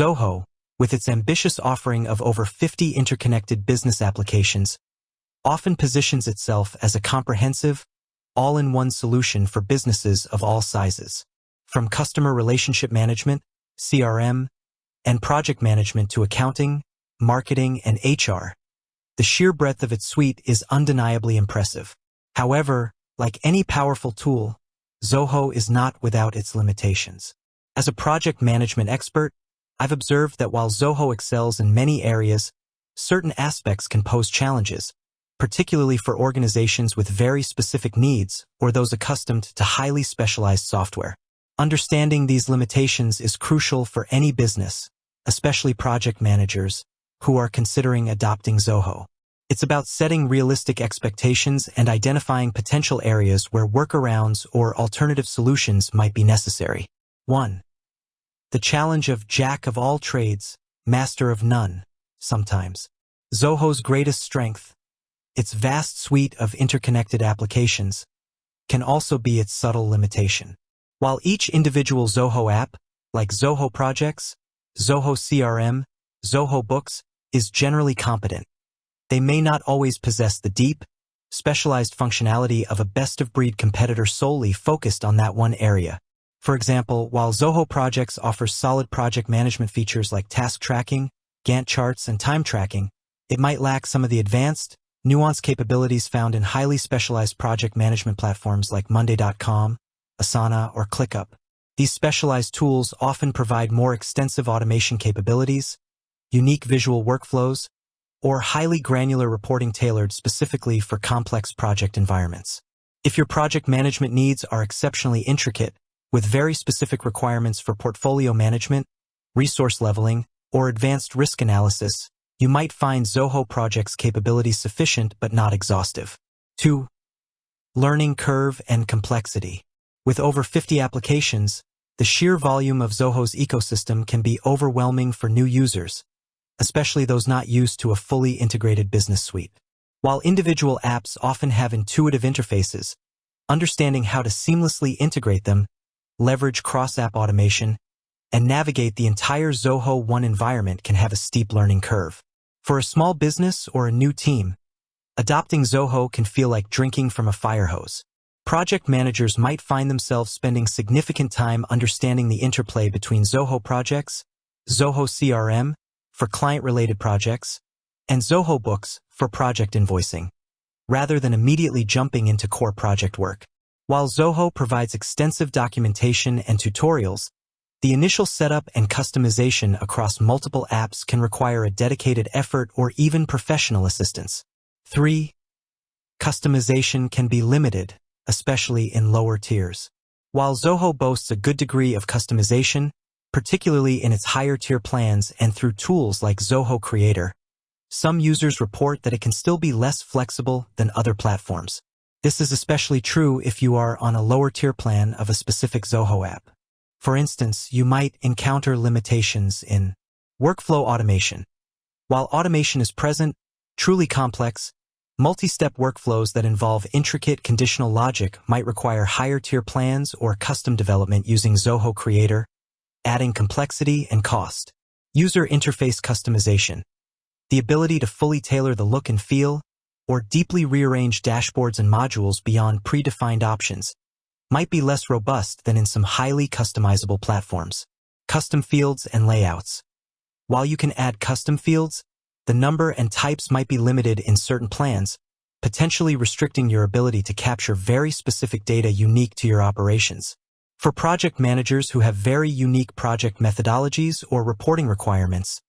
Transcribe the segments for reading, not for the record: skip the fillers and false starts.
Zoho, with its ambitious offering of over 50 interconnected business applications, often positions itself as a comprehensive, all-in-one solution for businesses of all sizes. From customer relationship management, CRM, and project management to accounting, marketing, and HR, the sheer breadth of its suite is undeniably impressive. However, like any powerful tool, Zoho is not without its limitations. As a project management expert, I've observed that while Zoho excels in many areas, certain aspects can pose challenges, particularly for organizations with very specific needs or those accustomed to highly specialized software. Understanding these limitations is crucial for any business, especially project managers, who are considering adopting Zoho. It's about setting realistic expectations and identifying potential areas where workarounds or alternative solutions might be necessary. 1. The challenge of jack of all trades, master of none, sometimes. Zoho's greatest strength, its vast suite of interconnected applications, can also be its subtle limitation. While each individual Zoho app, like Zoho Projects, Zoho CRM, Zoho Books, is generally competent, they may not always possess the deep, specialized functionality of a best-of-breed competitor solely focused on that one area. For example, while Zoho Projects offers solid project management features like task tracking, Gantt charts, and time tracking, it might lack some of the advanced, nuanced capabilities found in highly specialized project management platforms like Monday.com, Asana, or ClickUp. These specialized tools often provide more extensive automation capabilities, unique visual workflows, or highly granular reporting tailored specifically for complex project environments. If your project management needs are exceptionally intricate, with very specific requirements for portfolio management, resource leveling, or advanced risk analysis, you might find Zoho Projects capabilities sufficient but not exhaustive. 2. Learning curve and complexity. With over 50 applications, the sheer volume of Zoho's ecosystem can be overwhelming for new users, especially those not used to a fully integrated business suite. While individual apps often have intuitive interfaces, understanding how to seamlessly integrate them, leverage cross-app automation, and navigate the entire Zoho One environment can have a steep learning curve. For a small business or a new team, adopting Zoho can feel like drinking from a fire hose. Project managers might find themselves spending significant time understanding the interplay between Zoho Projects, Zoho CRM, for client-related projects, and Zoho Books for project invoicing, rather than immediately jumping into core project work. While Zoho provides extensive documentation and tutorials, the initial setup and customization across multiple apps can require a dedicated effort or even professional assistance. 3. Customization can be limited, especially in lower tiers. While Zoho boasts a good degree of customization, particularly in its higher-tier plans and through tools like Zoho Creator, some users report that it can still be less flexible than other platforms. This is especially true if you are on a lower-tier plan of a specific Zoho app. For instance, you might encounter limitations in workflow automation. While automation is present, truly complex, multi-step workflows that involve intricate conditional logic might require higher-tier plans or custom development using Zoho Creator, adding complexity and cost. User interface customization. The ability to fully tailor the look and feel, or deeply rearrange dashboards and modules beyond predefined options, might be less robust than in some highly customizable platforms. Custom fields and layouts. While you can add custom fields, the number and types might be limited in certain plans, potentially restricting your ability to capture very specific data unique to your operations. For project managers who have very unique project methodologies or reporting requirements,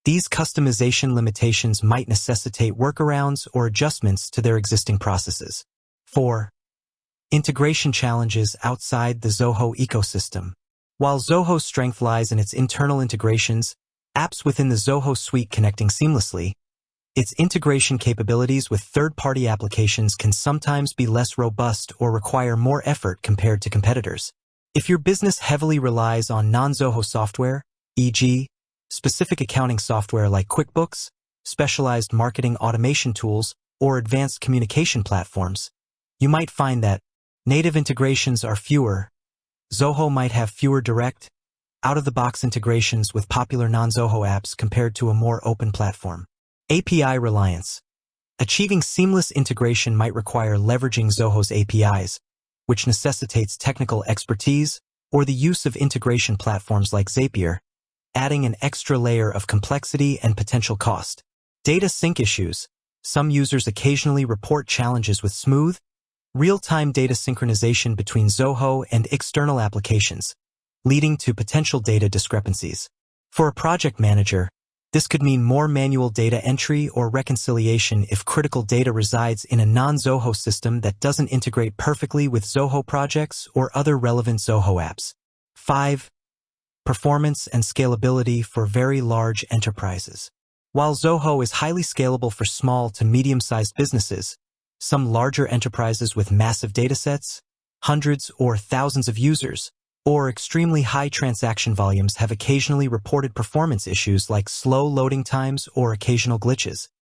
these customization limitations might necessitate workarounds or adjustments to their existing processes. 4. Integration challenges outside the Zoho ecosystem. While Zoho's strength lies in its internal integrations, apps within the Zoho suite connecting seamlessly, its integration capabilities with third-party applications can sometimes be less robust or require more effort compared to competitors. If your business heavily relies on non-Zoho software, e.g., specific accounting software like QuickBooks, specialized marketing automation tools, or advanced communication platforms, you might find that native integrations are fewer. Zoho might have fewer direct, out-of-the-box integrations with popular non-Zoho apps compared to a more open platform. API reliance. Achieving seamless integration might require leveraging Zoho's APIs, which necessitates technical expertise or the use of integration platforms like Zapier, adding an extra layer of complexity and potential cost. Data sync issues. Some users occasionally report challenges with smooth, real-time data synchronization between Zoho and external applications, leading to potential data discrepancies. For a project manager, this could mean more manual data entry or reconciliation if critical data resides in a non-Zoho system that doesn't integrate perfectly with Zoho projects or other relevant Zoho apps. 5. Performance and scalability for very large enterprises. While Zoho is highly scalable for small to medium-sized businesses, some larger enterprises with massive datasets, hundreds or thousands of users, or extremely high transaction volumes have occasionally reported performance issues like slow loading times or occasional glitches.